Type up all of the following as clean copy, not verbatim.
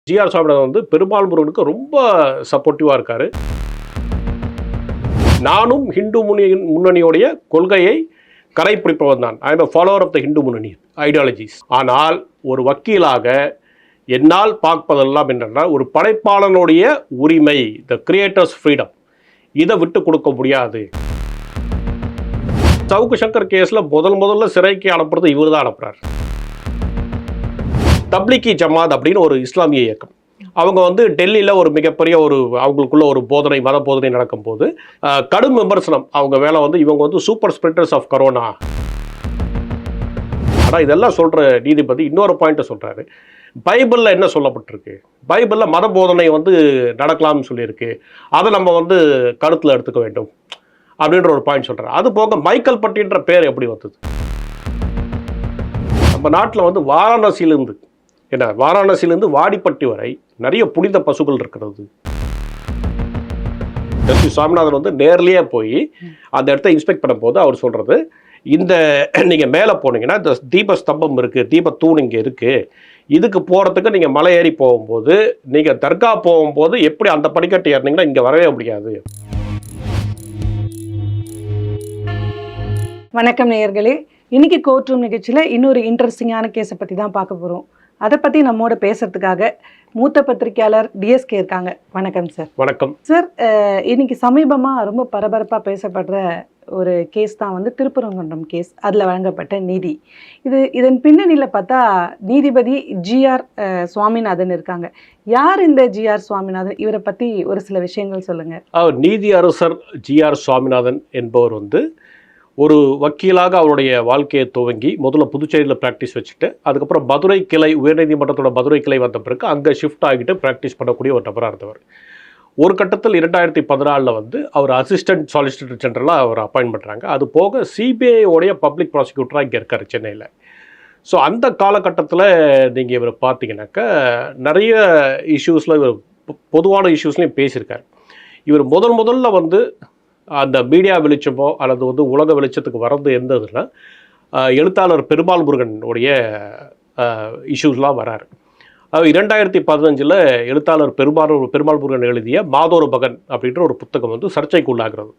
GR Saminathan வந்து பெருமாள் முருகனுக்கு ரொம்ப சப்போர்ட்டிவாக இருக்கார். நானும் ஹிந்து முன்னணியோடைய கொள்கையை கடைப்பிடிப்பவன் தான். I am a follower of the Hindu Munnani ideologies. ஆனால் ஒரு வக்கீலாக என்னால் பார்ப்பதெல்லாம் என்னென்னா, ஒரு படைப்பாளனுடைய உரிமை, த கிரியேட்டர்ஸ் ஃப்ரீடம், இதை விட்டு கொடுக்க முடியாது. சவுக்கு சங்கர் கேஸில் முதல்ல சிறைக்கு அனுப்புறது இவர் தான் அனுப்புகிறார். தப்லீகி ஜமாத் அப்படின்னு ஒரு இஸ்லாமிய இயக்கம், அவங்க வந்து டெல்லியில் ஒரு மிகப்பெரிய அவங்களுக்குள்ள ஒரு மத போதனை நடக்கும்போது கடும் விமர்சனம் அவங்க மேலே வந்து, இவங்க வந்து சூப்பர் ஸ்ப்ரெட்டர்ஸ் ஆஃப் கரோனா. ஆனால் இதெல்லாம் சொல்கிற நீதிபதி இன்னொரு பாயிண்ட்டை சொல்கிறாரு. பைபிளில் என்ன சொல்லப்பட்டிருக்கு, பைபிளில் மத போதனை வந்து நடக்கலாம்னு சொல்லியிருக்கு, அதை நம்ம வந்து கருத்தில் எடுத்துக்க வேண்டும் அப்படின்ற ஒரு பாயிண்ட் சொல்கிறார். அது போக மைக்கேல் பட்டின்ற பேர் எப்படி வந்தது? நம்ம நாட்டில் வந்து வாரணாசியிலிருந்து வாடிப்பட்டி வரை நிறைய புனித பசுக்கள் இருக்கிறது. ஜஸ்டிஸ் சாமிநாதன் வந்து நேர்லேயே போய் அந்த இடத்த இன்ஸ்பெக்ட் பண்ணும் போது அவர் சொல்கிறது, இந்த நீங்கள் மேலே போனீங்கன்னா இந்த தீப ஸ்தம்பம் இருக்குது, தீப தூண் இங்கே இருக்குது, இதுக்கு போகிறதுக்கு நீங்கள் மலை ஏறி போகும்போது, நீங்கள் தர்கா போகும்போது எப்படி அந்த படிக்கட்டு ஏறினீங்கன்னா இங்கே வரவே முடியாது. வணக்கம் நேயர்களே, இன்னைக்கு கோர்ட் ரூம் நிகழ்ச்சியில் இன்னொரு இன்ட்ரெஸ்டிங்கான கேஸை பற்றி தான் பார்க்க போகிறோம். அதை பற்றி நம்மோட பேசுறதுக்காக மூத்த பத்திரிகையாளர் டிஎஸ்கே இருக்காங்க. வணக்கம் சார். வணக்கம் சார். இன்னைக்கு சமீபமாக ரொம்ப பரபரப்பாக பேசப்படுற ஒரு கேஸ் தான் வந்து திருப்பரங்குன்றம் கேஸ். அதில் வழங்கப்பட்ட நீதி. இதன் பின்னணியில் பார்த்தா நீதிபதி ஜிஆர் சுவாமிநாதன் இருக்காங்க. யார் இந்த ஜிஆர் சுவாமிநாதன்? இவரை பற்றி ஒரு சில விஷயங்கள் சொல்லுங்கள். நீதி அரசர் ஜிஆர் சுவாமிநாதன் என்பவர் வந்து ஒரு வக்கீலாக அவருடைய வாழ்க்கையை துவங்கி முதல்ல புதுச்சேரியில் ப்ராக்டிஸ் வச்சுட்டு, அதுக்கப்புறம் மதுரை கிளை, உயர்நீதிமன்றத்தோட மதுரை கிளை வந்த பிறகு அங்கே ஷிஃப்ட் ஆகிட்டு ப்ராக்டிஸ் பண்ணக்கூடிய ஒரு நபராக இருந்தவர். ஒரு கட்டத்தில் 2014 வந்து அவர் அசிஸ்டன்ட் சாலிசிட்டர் ஜெனரலாக அவர் அப்பாயின்ட் பண்ணுறாங்க. அது போக சிபிஐயோடைய பப்ளிக் ப்ராசிக்யூட்டராக இங்கே இருக்கார் சென்னையில். ஸோ அந்த காலகட்டத்தில் நீங்கள் இவர் பார்த்தீங்கன்னாக்கா நிறைய இஷ்யூஸில் இவர் பொதுவான இஷ்யூஸ்லையும் பேசியிருக்கார். இவர் முதல்ல வந்து அந்த மீடியா வெளிச்சமோ அல்லது வந்து உலக வெளிச்சத்துக்கு வரது எந்ததுன்னா, எழுத்தாளர் பெருமாள் முருகனுடைய இஷ்யூஸ்லாம் வராரு. 2015 எழுத்தாளர் பெருமாள் முருகன் எழுதிய மாதோரு மகன் அப்படின்ற ஒரு புத்தகம் வந்து சர்ச்சைக்குள்ளாகிறது.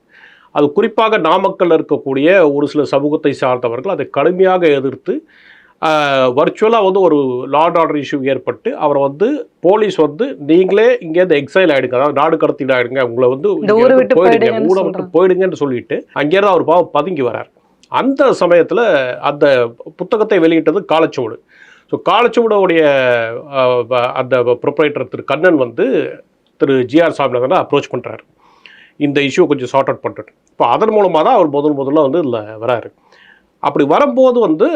அது குறிப்பாக நாமக்கல்ல இருக்கக்கூடிய ஒரு சில சமூகத்தை சார்ந்தவர்கள் அதை கடுமையாக எதிர்த்து வர்ச்சுவலாக வந்து ஒரு லா அண்ட் ஆர்டர் இஷ்யூ ஏற்பட்டு அவரை வந்து போலீஸ் வந்து நீங்களே இங்கேருந்து எக்ஸைல் ஆகிடுங்க, அதாவது நாடு கடத்திட்டு ஆகிடுங்க, உங்களை வந்து ஊரை விட்டு போயிடுங்கன்னு சொல்லிட்டு அங்கேருந்து அவர் பதுங்கி வரார். அந்த சமயத்தில் அந்த புத்தகத்தை வெளியிட்டது காலச்சுவடு. ஸோ காலச்சுவடுடைய அந்த ப்ரொப்ரைட்டர் திரு கண்ணன் வந்து திரு ஜிஆர் சாமிநாதனை அப்ரோச் பண்ணுறாரு, இந்த இஷ்யூ கொஞ்சம் சார்ட் அவுட் பண்ணுறது. இப்போ அதன் மூலமாக தான் அவர் முதல்ல வந்து இதில் வராரு. அப்படி வரும்போது வந்து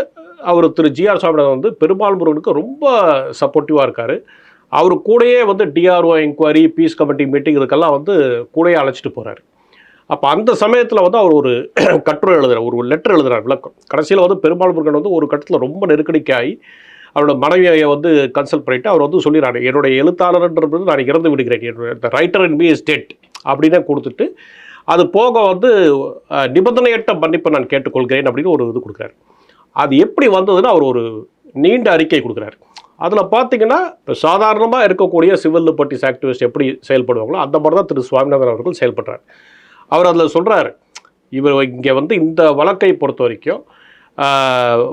அவர் திரு ஜிஆர் சாமிநாதன் வந்து பெருமாள் முருகனுக்கு ரொம்ப சப்போர்ட்டிவாக இருக்கார். அவர் கூடயே வந்து DRO enquiry, peace committee meeting, இதுக்கெல்லாம் வந்து கூடயே அழைச்சிட்டு போகிறார். அப்போ அந்த சமயத்தில் வந்து அவர் ஒரு கட்டுரை எழுதுகிறார், ஒரு லெட்டர் எழுதுகிறார், விளக்கம். கடைசியில் வந்து பெருமாள் முருகன் வந்து ஒரு கட்டத்தில் ரொம்ப நெருக்கடிக்காகி அவரோட மனைவியை வந்து கன்சல்ட் பண்ணிவிட்டு அவர் வந்து சொல்லிடுறாரு, என்னுடைய எழுத்தாளர்ன்றது நான் இறந்து விடுகிறேன், என்னுடைய writer in me is dead அப்படின்னே கொடுத்துட்டு, அது போக வந்து நிபந்தனையற்ற மன்னிப்பை நான் கேட்டுக்கொள்கிறேன் அப்படின்னு ஒரு இது கொடுக்குறாரு. அது எப்படி வந்ததுன்னா அவர் ஒரு நீண்ட அறிக்கை கொடுக்குறாரு. அதில் பார்த்தீங்கன்னா சாதாரணமாக இருக்கக்கூடிய சிவில் லிபர்ட்டிஸ் ஆக்டிவிஸ்ட் எப்படி செயல்படுவாங்களோ அந்த மாதிரி தான் திரு சுவாமிநாதன் அவர்கள் செயல்படுறார். அவர் அதில் சொல்கிறார், இவர் இங்கே வந்து இந்த வழக்கை பொறுத்த வரைக்கும்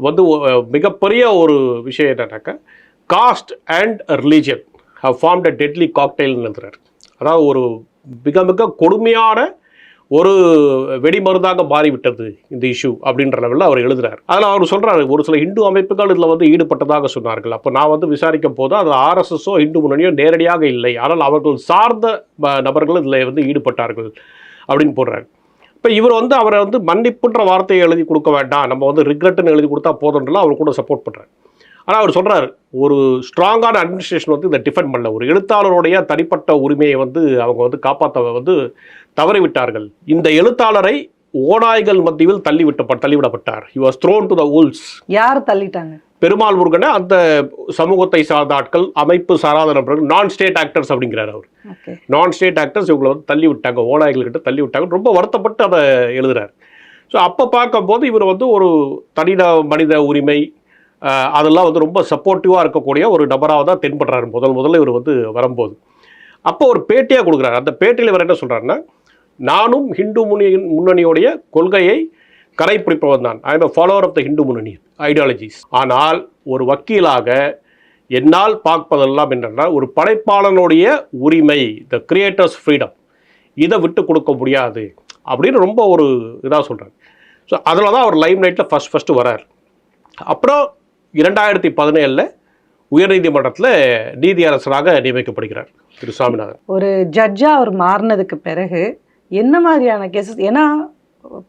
வந்து மிகப்பெரிய ஒரு விஷயம் என்னன்னாக்கா, caste and religion have formed a deadly காக்டெயில்னு எழுதுறாரு. அதாவது ஒரு மிக கொடுமையான ஒரு வெடிமருந்தாக மாறிவிட்டது இந்த இஷ்யூ அப்படின்ற லெவலில் அவர் எழுதுறாரு. அதில் அவர் சொல்கிறாரு, ஒரு சில இந்து அமைப்புகள் இதில் வந்து ஈடுபட்டதாக சொன்னார்கள். அப்போ நான் வந்து விசாரிக்கும் போது அது ஆர்எஸ்எஸோ இந்து முன்னணியோ நேரடியாக இல்லை, ஆனால் அவர்கள் சார்ந்த நபர்கள் இதில் வந்து ஈடுபட்டார்கள் அப்படின்னு போடுறாரு. இப்போ இவர் வந்து அவரை வந்து மன்னிப்புன்ற வார்த்தையை எழுதி கொடுக்க வேண்டாம், நம்ம வந்து ரிக்ரெட்டுன்னு எழுதி கொடுத்தா போதுன்றலாம் அவர் கூட சப்போர்ட் பண்ணுறாரு. ஆனால் அவர் சொல்கிறார், ஒரு ஸ்ட்ராங்கான அட்மினிஸ்ட்ரேஷன் வந்து இதை டிஃபெண்ட் பண்ணல, ஒரு எழுத்தாளருடைய தனிப்பட்ட உரிமையை வந்து அவங்க வந்து காப்பாற்ற வந்து தவறிவிட்டார்கள். இந்த எழுத்தாளரை ஓநாய்கள் மத்தியில் தள்ளிவிடப்பட்டார். He was thrown to the wolves. யார் தள்ளிட்டாங்க? பெருமாள் முருகனை அந்த சமூகத்தை சார்ந்த ஆட்கள், அமைப்பு சாராத நபர்கள், நான் ஸ்டேட் ஆக்டர்ஸ் அப்படிங்கிறார் அவர். நான் ஸ்டேட் ஆக்டர்ஸ் இவங்களை வந்து தள்ளி விட்டாங்க, ஓநாய்கள்கிட்ட தள்ளி விட்டாங்க, ரொம்ப வருத்தப்பட்டு அதை எழுதுறாரு. ஸோ அப்போ பார்க்கும்போது இவர் வந்து ஒரு மனித உரிமை, அதெல்லாம் வந்து ரொம்ப சப்போர்ட்டிவாக இருக்கக்கூடிய ஒரு நபராக தான் தென்படுறாரு முதல்ல இவர் வந்து வரும்போது. அப்போ ஒரு பேட்டியாக கொடுக்குறாரு. அந்த பேட்டியில் இவர் என்ன சொல்கிறாருன்னா, நானும் ஹிந்து முன்னணியோடைய கொள்கையை கடைப்பிடிப்பவன் தான். I am a follower of the Hindu Munnani ideologies. ஆனால் ஒரு வக்கீலாக என்னால் பார்ப்பதெல்லாம் என்னென்னா, ஒரு படைப்பாளனுடைய உரிமை, த கிரியேட்டர்ஸ் ஃப்ரீடம், இதை விட்டு கொடுக்க முடியாது அப்படின்னு ரொம்ப ஒரு இதாக சொல்கிறார். ஸோ அதில் தான் அவர் லைம் லைட்டில் ஃபஸ்ட்டு வரார். அப்புறம் 2017 உயர்நீதிமன்றத்தில் நீதியரசராக நியமிக்கப்படுகிறார் திரு சாமிநாதன். ஒரு ஜட்ஜாக அவர் மாறினதுக்கு பிறகு என்ன மாதிரியான கேசஸ், ஏன்னா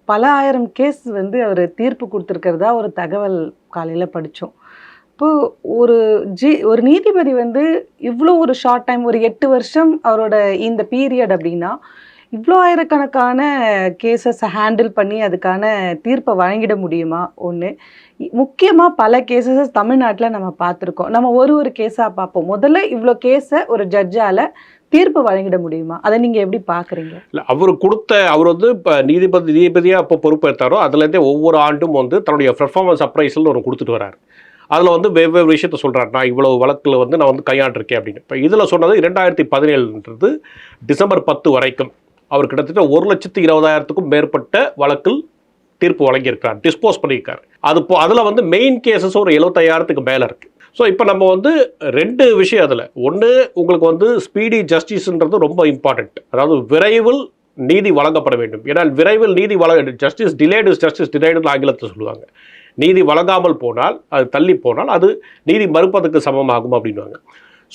பல ஆயிரம் கேஸ் வந்து அவர் தீர்ப்பு கொடுத்துருக்கிறதா ஒரு தகவல் காலையில் படித்தோம். இப்போது ஒரு நீதிபதி வந்து இவ்வளோ ஒரு ஷார்ட் டைம், ஒரு 8 வருஷம் அவரோட இந்த பீரியட் அப்படின்னா, இவ்வளோ ஆயிரக்கணக்கான கேசஸை ஹேண்டில் பண்ணி அதுக்கான தீர்ப்பை வழங்கிட முடியுமா? ஒன்று. முக்கியமாக பல கேசஸ் தமிழ்நாட்டில் நம்ம பார்த்துருக்கோம். நம்ம ஒரு கேஸாக பார்ப்போம். முதல்ல இவ்வளோ கேஸை ஒரு ஜட்ஜால் தீர்ப்பு வழங்கிட முடியுமா? அதை நீங்கள் எப்படி பார்க்குறீங்க? இல்லை, அவர் வந்து இப்போ நீதிபதியாக அப்போ பொறுப்பேற்றாரோ அதுலேருந்தே ஒவ்வொரு ஆண்டும் வந்து தன்னுடைய பெர்ஃபார்மன்ஸ் அப்ரைசல் ஒரு கொடுத்துட்டு வரார். அதில் வந்து வெவ்வேறு விஷயத்த சொல்கிறார். நான் இவ்வளோ வழக்கில் வந்து நான் வந்து கையாண்டிருக்கேன் அப்படின்னு. இப்போ இதில் சொன்னது 2017 டிசம்பர் 10 வரைக்கும் அவர் கிட்டத்தட்ட 1,20,000க்கும் மேற்பட்ட வழக்கில் தீர்ப்பு வழங்கியிருக்கார், டிஸ்போஸ் பண்ணியிருக்கார். அதில் வந்து மெயின் கேசஸ் ஒரு 75,000க்கு மேலே இருக்குது. ஸோ இப்போ நம்ம வந்து 2 விஷயம் அதில். ஒன்று, உங்களுக்கு வந்து ஸ்பீடி ஜஸ்டிஸ்ன்றது ரொம்ப இம்பார்ட்டண்ட். அதாவது விரைவில் நீதி வழங்கப்பட வேண்டும். ஏன்னா விரைவில் நீதி ஜஸ்டிஸ் டிலேடு இஸ் ஜஸ்டிஸ் டிலேடுன்னு ஆங்கிலத்தை சொல்லுவாங்க. நீதி வழங்காமல் போனால், அது தள்ளி போனால் அது நீதி மறுப்பதற்கு சமமாகும் அப்படின்வாங்க.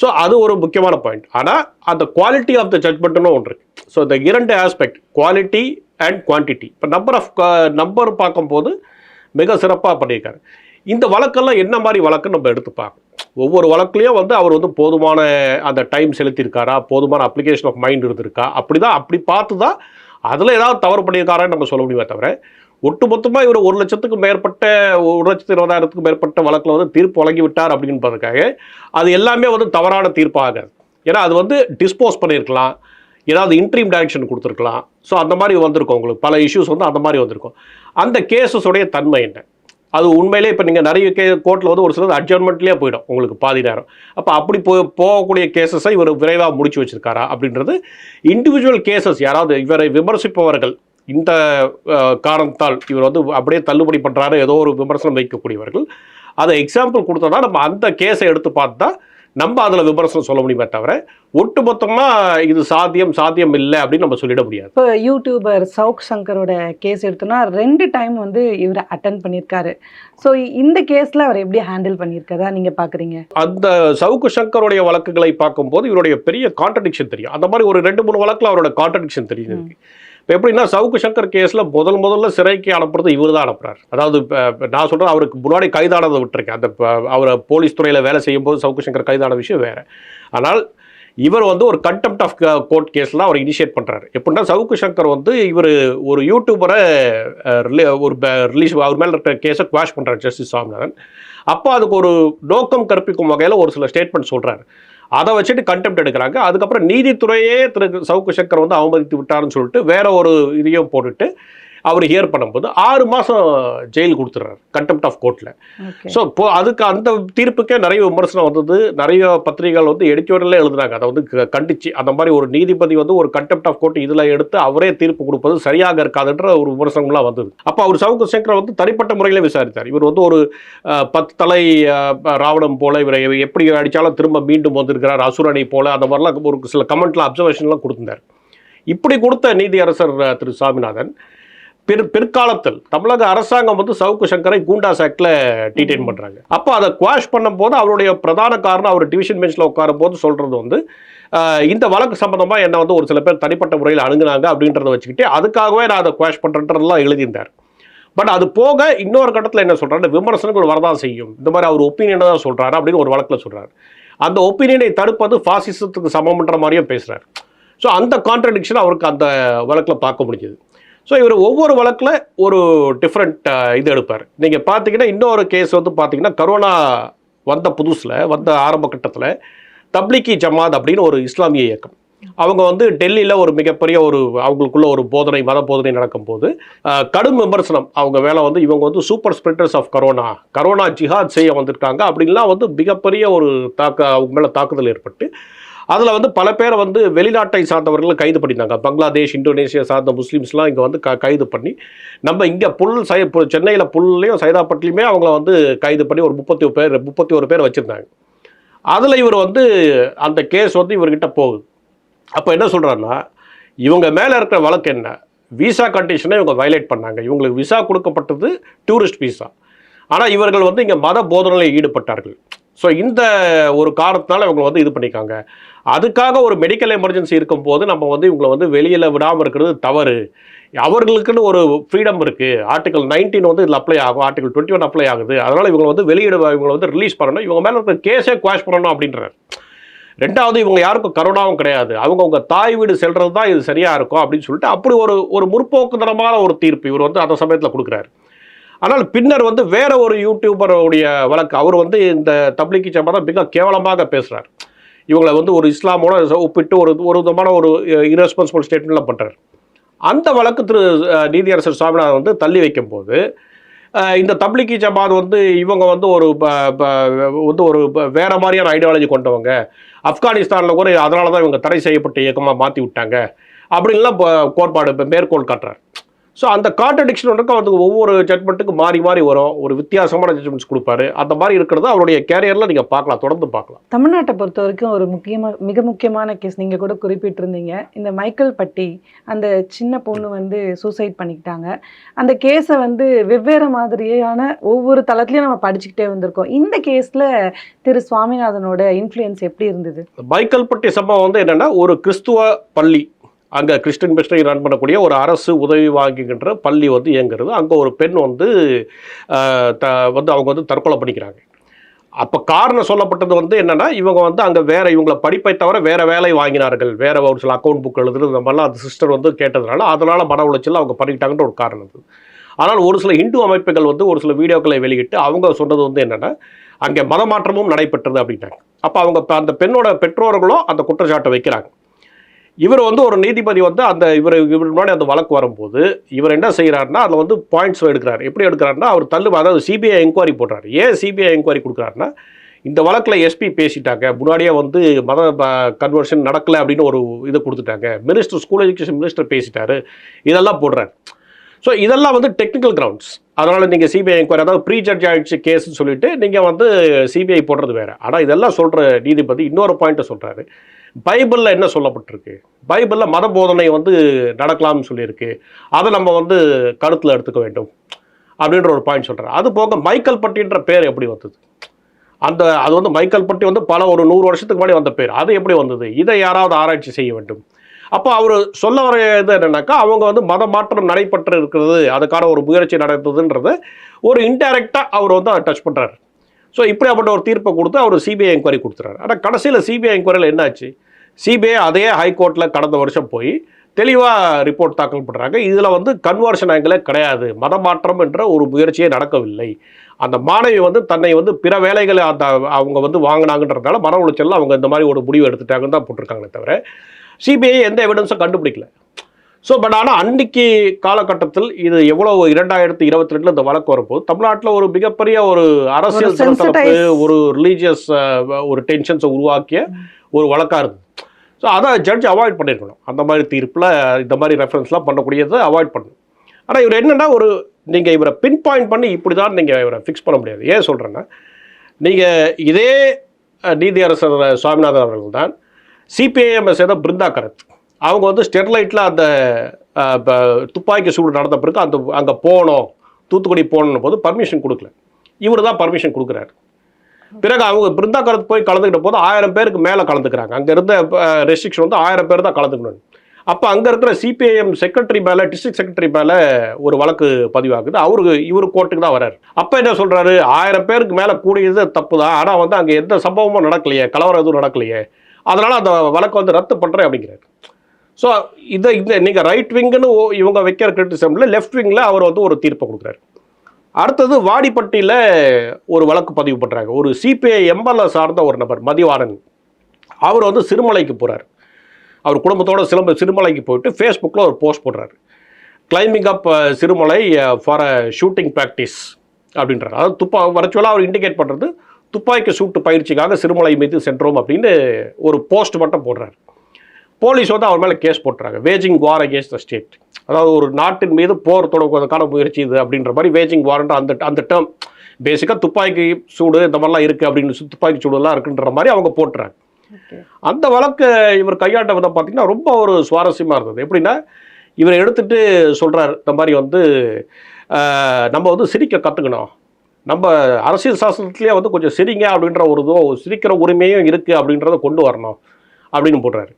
ஸோ அது ஒரு முக்கியமான பாயிண்ட். ஆனால் அந்த குவாலிட்டி ஆஃப் த ஜட்மெண்ட்னு ஒன்று இருக்குது. ஸோ இந்த 2 ஆஸ்பெக்ட், குவாலிட்டி அண்ட் குவான்டிட்டி. இப்போ நம்பர் பார்க்கும்போது மிக சிறப்பாக பண்ணியிருக்காரு. இந்த வழக்கெல்லாம் என்ன மாதிரி வழக்குன்னு நம்ம எடுத்து பார்க்கணும். ஒவ்வொரு வழக்குலையும் வந்து அவர் வந்து போதுமான அந்த டைம் செலுத்தியிருக்காரா, போதுமான அப்ளிகேஷன் ஆஃப் மைண்ட் இருந்திருக்கா, அப்படி பார்த்து தான் அதில் ஏதாவது தவறு பண்ணியிருக்காரான்னு நம்ம சொல்ல முடியுமே தவிர, ஒட்டுமொத்தமாக இவர் 1,20,000க்கும் மேற்பட்ட வழக்கில் வந்து தீர்ப்பு வழங்கி விட்டார் அப்படின்றதுக்காக அது எல்லாமே வந்து தவறான தீர்ப்பாக. ஏன்னா அது வந்து டிஸ்போஸ் பண்ணியிருக்கலாம், ஏதாவது இன்ட்ரீம் டைரக்ஷன் கொடுத்துருக்கலாம். ஸோ அந்த மாதிரி வந்திருக்கும், உங்களுக்கு பல இஷ்யூஸ் வந்து அந்த மாதிரி வந்திருக்கும். அந்த கேஸஸோடைய தன்மை என்ன, அது உண்மையிலே இப்போ நீங்கள் நிறைய கோர்ட்டில் வந்து ஒரு சிலது அட்ஜர்மெண்ட்லேயே போயிடும் உங்களுக்கு பாதி நேரம். அப்போ அப்படி போகக்கூடிய கேசஸை இவர் விரைவாக முடிச்சு வச்சிருக்காரா அப்படின்றது இண்டிவிஜுவல் கேசஸ். யாராவது இவரை விமர்சிப்பவர்கள் இந்த காரணத்தால் இவர் வந்து அப்படியே தள்ளுபடி பண்ணுறாரு ஏதோ ஒரு விமர்சனம் வைக்கக்கூடியவர்கள் அதை எக்ஸாம்பிள் கொடுத்தோன்னா நம்ம அந்த கேஸை எடுத்து பார்த்தா நம்ம அதில் விமர்சனம் சொல்ல முடியுமே தவிர ஒட்டுமொத்தமாக இது சாத்தியம் இல்லை அப்படின்னு நம்ம சொல்லிட முடியாது. இப்போ யூடியூபர் சவுக் சங்கரோட கேஸ் எடுத்தோன்னா 2 டைம் வந்து இவர் அட்டன் பண்ணியிருக்காரு. ஸோ இந்த கேஸில் அவர் எப்படி ஹேண்டில் பண்ணியிருக்கதா நீங்கள் பார்க்குறீங்க? அந்த சவுக்கு சங்கருடைய வழக்குகளை பார்க்கும்போது இவருடைய பெரிய கான்ட்ரடிக்ஷன் தெரியும். அந்த மாதிரி ஒரு 2-3 வழக்கில் அவரோட கான்ட்ரடிக்ஷன் தெரியுது. இப்போ எப்படின்னா, சவுக்கு சங்கர் கேஸில் முதல்ல சிறைக்கு அனுப்புறது இவர் தான் அனுப்புறாரு. அதாவது நான் சொல்கிறேன், அவருக்கு முன்னாடி கைதானதை விட்டுருக்கேன். அந்த அவர் போலீஸ் துறையில் வேலை செய்யும்போது சவுக்கு சங்கர் கைதான விஷயம் வேறு. ஆனால் இவர் வந்து ஒரு கண்டெம்ட் ஆஃப் கோர்ட் கேஸில் அவர் இனிஷியேட் பண்ணுறாரு. எப்படின்னா, சவுக்கு சங்கர் வந்து இவர் ஒரு யூடியூபரை ரிலீஸ் அவர் மேலே இருக்கிற கேஸை குவாஷ் பண்ணுறாரு ஜஸ்டிஸ் சாமிநாதன். அப்போ அதுக்கு ஒரு நோக்கம் கற்பிக்கும் வகையில் ஒரு சில ஸ்டேட்மெண்ட் சொல்கிறார். அதை வச்சுட்டு கண்டெம்ட் எடுக்கிறாங்க. அதுக்கப்புறம் நீதித்துறையே திரு சவுக்கு சங்கர் வந்து அவமதித்து விட்டாருன்னு சொல்லிட்டு வேற ஒரு இதையும் போட்டுட்டு அவர் ஹியர் பண்ணும்போது 6 மாதம் ஜெயில் கொடுத்துட்றாரு கண்டெம்ட் ஆஃப் கோர்ட்டில். ஸோ இப்போ அதுக்கு அந்த தீர்ப்புக்கே நிறைய விமர்சனம் வந்தது. நிறைய பத்திரிகைகள் வந்து எடிட்டோரியலே எழுதுனாங்க, அதை வந்து கண்டிச்சு. அந்த மாதிரி ஒரு நீதிபதி வந்து ஒரு கண்டெம்ட் ஆஃப் கோர்ட் இதில் எடுத்து அவரே தீர்ப்பு கொடுப்பது சரியாக இருக்காதுன்ற ஒரு விமர்சனங்கள்லாம் வந்தது. அப்போ அவர் சவுக்கு சங்கர் வந்து தனிப்பட்ட முறையில் விசாரித்தார். இவர் வந்து ஒரு 10 தலை ராவணம் போல இவரை எப்படி அடித்தாலும் திரும்ப மீண்டும் வந்திருக்கிறார், அசுரனை போல, அந்த மாதிரிலாம் ஒரு சில கமெண்ட்லாம் அப்சர்வேஷன்லாம் கொடுத்திருந்தார். இப்படி கொடுத்த நீதியரசர் திரு சாமிநாதன் பிற்காலத்தில் தமிழக அரசாங்கம் வந்து சவுக்கு சங்கரை கூண்டாஸ் ஆக்டில் டீடைன் பண்ணுறாங்க. அப்போ அதை குவாஷ் பண்ணும்போது அவருடைய பிரதான காரணம் அவர் டிவிஷன் பெஞ்சில் உட்காரும் போது சொல்கிறது வந்து இந்த வழக்கு சம்பந்தமாக என்னை வந்து ஒரு சில பேர் தனிப்பட்ட முறையில் அணுகுனாங்க அப்படின்றத வச்சுக்கிட்டு அதுக்காகவே நான் அதை குவாஷ் பண்ணுறேன்றதெல்லாம் எழுதியிருந்தார். பட் அது போக இன்னொரு கட்டத்தில் என்ன சொல்கிறாரு, விமர்சனங்கள் வரதான் செய்யும், இந்த மாதிரி அவர் ஒப்பீனியனை தான் சொல்கிறாரு அப்படின்னு ஒரு வழக்கில் சொல்கிறார். அந்த ஒப்பீனியனை தடுப்பது ஃபாசிசத்துக்கு சமம்ன்ற மாதிரியும் பேசுகிறார். ஸோ அந்த கான்ட்ரடிக்ஷன் அவருக்கு அந்த வழக்கில் பார்க்க முடிஞ்சது. ஸோ இவர் ஒவ்வொரு வழக்கில் ஒரு டிஃப்ரெண்ட் இது எடுப்பார். நீங்கள் பார்த்தீங்கன்னா இன்னொரு கேஸ் வந்து பார்த்தீங்கன்னா, கரோனா வந்த புதுசில் வந்த ஆரம்ப கட்டத்தில் தப்லீகி ஜமாத் அப்படின்னு ஒரு இஸ்லாமிய இயக்கம், அவங்க வந்து டெல்லியில் ஒரு மிகப்பெரிய ஒரு அவங்களுக்குள்ள ஒரு போதனை மத போதனை நடக்கும்போது கடும் விமர்சனம் அவங்க வேலை வந்து இவங்க வந்து சூப்பர் ஸ்ப்ரெட்டர்ஸ் ஆஃப் கரோனா ஜிஹாத் செய்ய வந்திருக்காங்க அப்படின்லாம் வந்து மிகப்பெரிய ஒரு அவங்க மேலே தாக்குதல் ஏற்பட்டு அதில் வந்து பல பேரை வந்து வெளிநாட்டை சார்ந்தவர்களை கைது பண்ணியிருந்தாங்க. பங்களாதேஷ், இந்தோனேஷியா சார்ந்த முஸ்லீம்ஸ்லாம் இங்கே வந்து கைது பண்ணி நம்ம இங்கே சென்னையில் புல்லையும் சைதாப்பட்டிலையுமே அவங்கள வந்து கைது பண்ணி ஒரு 31 பேர் வச்சுருந்தாங்க. அதில் இவர் வந்து அந்த கேஸ் வந்து இவர்கிட்ட போகுது. அப்போ என்ன சொல்கிறாருன்னா, இவங்க மேலே இருக்கிற வழக்கு என்ன, விசா கண்டிஷனை இவங்க வயலேட் பண்ணாங்க. இவங்களுக்கு விசா கொடுக்கப்பட்டது டூரிஸ்ட் விசா. ஆனால் இவர்கள் வந்து இங்கே மத போதனையில் ஈடுபட்டார்கள். ஸோ இந்த ஒரு காரணத்தினால இவங்க வந்து இது பண்ணிக்காங்க. அதுக்காக ஒரு மெடிக்கல் எமர்ஜென்சி இருக்கும்போது நம்ம வந்து இவங்களை வந்து வெளியில் விடாமல் இருக்கிறது தவறு. அவர்களுக்குன்னு ஒரு ஃப்ரீடம் இருக்குது. ஆர்டிகல் 19 வந்து இதில் அப்ளை ஆகும், ஆர்டிகல் 21 அப்ளை ஆகுது. அதனால் இவங்களை வந்து இவங்களை வந்து ரிலீஸ் பண்ணணும், இவங்க மேலே இருக்கிற கேஸே குவாஷ் பண்ணணும் அப்படின்றார். ரெண்டாவது, இவங்க யாருக்கும் கரோனாவும் கிடையாது, அவங்க தாய் வீடு செல்றது தான் இது சரியாக இருக்கும் அப்படின்னு சொல்லிட்டு அப்படி ஒரு முற்போக்குத்தனமான ஒரு தீர்ப்பு இவர் வந்து அந்த சமயத்தில் கொடுக்குறாரு. ஆனால் பின்னர் வந்து வேற ஒரு யூடியூபருடைய வழக்கு, அவர் வந்து இந்த தப்லீகி ஜமாத்தை மிக கேவலமாக பேசுகிறார். இவங்களை வந்து ஒரு இஸ்லாமோட ஒப்பிட்டு ஒரு விதமான ஒரு இரஸ்பான்சிபிள் ஸ்டேட்மெண்ட்லாம் பண்ணுறாரு. அந்த வழக்கு நீதியரசர் சுவாமிநாதன் வந்து தள்ளி வைக்கும் போது இந்த தப்லீகி ஜமாத் வந்து இவங்க வந்து ஒரு வேற மாதிரியான ஐடியாலஜி கொண்டவங்க, ஆப்கானிஸ்தானில் கூட அதனால தான் இவங்க தடை செய்யப்பட்ட இயக்கமாக மாற்றி விட்டாங்க அப்படின்லாம் கோட்பாடு மேற்கோள் காட்டுறாரு. ஸோ அந்த கான்ட்ரடிக்ஷன் வந்து ஒவ்வொரு ஜட்மெண்ட்டுக்கு மாறி மாறி வரும், ஒரு வித்தியாசமான ஜட்மெண்ட்ஸ் கொடுப்பாரு. அந்த மாதிரி இருக்கிறது அவருடைய கேரியரில் நீங்கள் பார்க்கலாம், தொடர்ந்து பார்க்கலாம். தமிழ்நாட்டை பொறுத்த வரைக்கும் ஒரு மிக முக்கியமான கேஸ் நீங்கள் கூட குறிப்பிட்டிருந்தீங்க. இந்த மைக்கேல் பட்டி அந்த சின்ன பொண்ணு வந்து சூசைட் பண்ணிக்கிட்டாங்க. அந்த கேஸை வந்து வெவ்வேறு மாதிரியான ஒவ்வொரு தளத்துலையும் நம்ம படிச்சுக்கிட்டே வந்திருக்கோம். இந்த கேஸில் திரு சுவாமிநாதனோட இன்ஃப்ளூயன்ஸ் எப்படி இருந்தது? மைக்கேல் பட்டி சம்பவம் வந்து என்னென்னா, ஒரு கிறிஸ்துவ பள்ளி, அங்கே கிறிஸ்டின் மிஷனரி ரன் பண்ணக்கூடிய ஒரு அரசு உதவி வாங்குகின்ற பள்ளி வந்து இயங்குறது. அங்கே ஒரு பெண் வந்து அவங்க வந்து தற்கொலை பண்ணிக்கிறாங்க. அப்போ காரணம் சொல்லப்பட்டது வந்து என்னென்னா, இவங்க வந்து அங்கே இவங்களை படிப்பை தவிர வேறு வேலை வாங்கினார்கள், வேறு ஒரு சில அக்கௌண்ட் புக் எழுதுறது இந்த மாதிரிலாம் அந்த சிஸ்டர் வந்து கேட்டதுனால அதனால் மன உளைச்சல் அவங்க பண்ணிக்கிட்டாங்கன்ற ஒரு காரணம் இருக்குது. ஆனால் ஒரு சில இந்து அமைப்புகள் வந்து ஒரு சில வீடியோக்களை வெளியிட்டு அவங்க சொன்னது வந்து என்னென்னா, அங்கே மதமாற்றமும் நடைபெற்றது அப்படின்ட்டாங்க. அப்போ அந்த பெண்ணோட பெற்றோர்களும் அந்த குற்றச்சாட்டை வைக்கிறாங்க. இவர் வந்து ஒரு நீதிபதி வந்து இவர் முன்னாடி அந்த வழக்கு வரும்போது இவர் என்ன செய்கிறாருன்னா, அதில் வந்து பாயிண்ட்ஸ் எடுக்கிறார். எப்படி எடுக்கிறாருன்னா, அவர் அதாவது சிபிஐ என்கொயரி போடுறாரு. ஏன் சிபிஐ என்கொயரி கொடுக்குறாருன்னா, இந்த வழக்கில் எஸ்பி பேசிட்டாங்க, முன்னாடியே வந்து மத கன்வர்ஷன் நடக்கலை அப்படின்னு ஒரு இதை கொடுத்துட்டாங்க, ஸ்கூல் எஜுகேஷன் மினிஸ்டர் பேசிட்டாரு, இதெல்லாம் போடுறாரு. ஸோ இதெல்லாம் வந்து டெக்னிக்கல் கிரவுண்ட்ஸ். அதனால் நீங்கள் சிபிஐ என்கொயரி, அதாவது ப்ரீ ஜட்ஜ் ஆகிடுச்சு கேஸ்ன்னு சொல்லிட்டு நீங்கள் வந்து சிபிஐ போடுறது வேறு. ஆனால் இதெல்லாம் சொல்கிற நீதிபதி இன்னொரு பாயிண்ட்டை சொல்கிறாரு. பைபிளில் என்ன சொல்லப்பட்டிருக்கு, பைபிளில் மத போதனை வந்து நடக்கலாம்னு சொல்லியிருக்கு, அதை நம்ம வந்து கருத்தில் எடுத்துக்க வேண்டும் அப்படின்ற ஒரு பாயிண்ட் சொல்கிறார். அது போக மைக்கேல் பட்டின்ற பேர் எப்படி வந்தது, அது வந்து மைக்கேல் பட்டி வந்து ஒரு 100 வருஷத்துக்கு முன்னாடி வந்த பேர், அது எப்படி வந்தது, இதை யாராவது ஆராய்ச்சி செய்ய வேண்டும். அப்போ அவர் சொல்ல வர இது என்னன்னாக்கா, அவங்க வந்து மத மாற்றம் நடைபெற்று இருக்கிறது, அதுக்கான ஒரு முயற்சி நடத்துதுன்றதை ஒரு இன்டைரக்டாக அவர் வந்து அதை டச் பண்ணுறாரு. ஸோ இப்படியாப்பட்ட ஒரு தீர்ப்பை கொடுத்து அவர் சிபிஐ என்கொயரி கொடுத்துறாரு. ஆனால் கடைசியில் சிபிஐ என்கொயரியில் என்னாச்சு, சிபிஐ அதே ஹைகோர்ட்டில் கடந்த வருஷம் போய் தெளிவாக ரிப்போர்ட் தாக்கல் பண்ணுறாங்க. இதில் வந்து கன்வர்ஷன் ஆங்கிளே கிடையாது, மதமாற்றம் என்ற ஒரு முயற்சியே நடக்கவில்லை. அந்த மாணவி வந்து தன்னை வந்து பிற வேலைகளை அவங்க வந்து வாங்கினாங்கன்றதால மன உளைச்சலில் அவங்க இந்த மாதிரி ஒரு முடிவு எடுத்துட்டாங்கன்னு தான் போட்டிருக்காங்களே தவிர சிபிஐ எந்த எவிடன்ஸும் கண்டுபிடிக்கல. ஸோ ஆனால் அன்னைக்கு காலகட்டத்தில் இது எவ்வளோ 2022 இந்த வழக்கு வரும்போது தமிழ்நாட்டில் ஒரு மிகப்பெரிய ஒரு அரசியல் சலசலப்பு, ஒரு ரிலீஜியஸ் ஒரு டென்ஷன்ஸை உருவாக்கிய ஒரு வழக்காக இருந்தது. ஸோ அதை ஜட்ஜ் அவாய்ட் பண்ணியிருக்கணும். அந்த மாதிரி தீர்ப்பில் இந்த மாதிரி ரெஃபரன்ஸ்லாம் பண்ணக்கூடியதை அவாய்ட் பண்ணணும். ஆனால் இவர் என்னென்னா, நீங்கள் இவரை பின் பாயிண்ட் பண்ணி இப்படி தான் நீங்கள் இவரை ஃபிக்ஸ் பண்ண முடியாது. ஏன் சொல்கிறேன்னா, நீங்கள் இதே நீதியரசர் சுவாமிநாதன் அவர்கள் தான் சிபிஐஎம் சேர்ந்த பிருந்தா கரத், அவங்க வந்து ஸ்டெர்லைட்டில் அந்த துப்பாக்கி சூடு நடந்த பிறகு அங்கே போனோம், தூத்துக்குடி போகணும் போது பர்மிஷன் கொடுக்கல, இவர் தான் பர்மிஷன் கொடுக்குறாரு. பிறகு அவங்க பிருந்தா கரத் போய் கலந்துக்கிட்ட போது 1000 பேருக்கு மேலே கலந்துக்கிறாங்க. அங்கே இருந்த ரெஸ்ட்ரிக்ஷன் வந்து 1000 பேர் தான் கலந்துக்கணும். அப்போ அங்கே இருக்கிற சிபிஐஎம் செக்ரட்டரி மேலே, டிஸ்ட்ரிக்ட் செக்ரட்டரி மேலே ஒரு வழக்கு பதிவாகுது. இவர் கோர்ட்டுக்கு தான் வர்றாரு. அப்போ என்ன சொல்கிறாரு, 1000 பேருக்கு மேலே கூடியது தப்பு தான், ஆனால் வந்து அங்கே எந்த சம்பவமும் நடக்கலையே, கலவரம் எதுவும் நடக்கலையே, அதனால் அந்த வழக்கு வந்து ரத்து பண்ணுறேன் அப்படிங்கிறாரு. ஸோ இதை நீங்கள் ரைட் விங்குன்னு இவங்க வைக்கிற கிரிட்டிசிசமில் லெஃப்ட் விங்கில் அவர் வந்து ஒரு தீர்ப்பை கொடுக்குறாரு. அடுத்தது வாடிப்பட்டியில் ஒரு வழக்கு பதிவு பண்ணுறாங்க. ஒரு சிபிஐ எம்எல்ஏ சார்ந்த ஒரு நபர் மதிவாரன், அவர் வந்து சிறுமலைக்கு போகிறார். அவர் குடும்பத்தோட சிறுமலைக்கு போயிட்டு ஃபேஸ்புக்கில் ஒரு போஸ்ட் போடுறாரு. Climbing up Sirumalai for a shooting practice அப்படின்றார். அதாவது வர்ச்சுவலாக அவர் இண்டிகேட் பண்ணுறது துப்பாக்கி சூட்டு பயிற்சிக்காக சிறுமலை மீது சென்றோம் அப்படின்னு ஒரு போஸ்ட் மட்டும் போடுறாரு. போலீஸ் வந்து அவர் மேலே கேஸ் போட்டுறாங்க, waging war against the state. அதாவது ஒரு நாட்டின் மீது போர் தொடங்குவதற்கான முயற்சி இது அப்படின்ற மாதிரி வேஜிங் வார்ன்ற அந்த டேர்ம் பேசிக்காக துப்பாக்கி சூடு இந்த மாதிரிலாம் இருக்குது அப்படின்னு துப்பாக்கி சூடுலாம் இருக்குன்ற மாதிரி அவங்க போட்டுறாங்க. அந்த வழக்கு இவர் கையாண்ட விதம் பார்த்தீங்கன்னா ரொம்ப ஒரு சுவாரஸ்யமாக இருந்தது. எப்படின்னா இவரை எடுத்துகிட்டு சொல்கிறார், இந்த மாதிரி வந்து நம்ம வந்து சிரிக்க கற்றுக்கணும், நம்ம அரசியல் சாசனத்துலேயே வந்து கொஞ்சம் சிரிங்க அப்படின்ற ஒரு சிரிக்கிற உரிமையும் இருக்குது அப்படின்றத கொண்டு வரணும் அப்படின்னு போடுறாரு.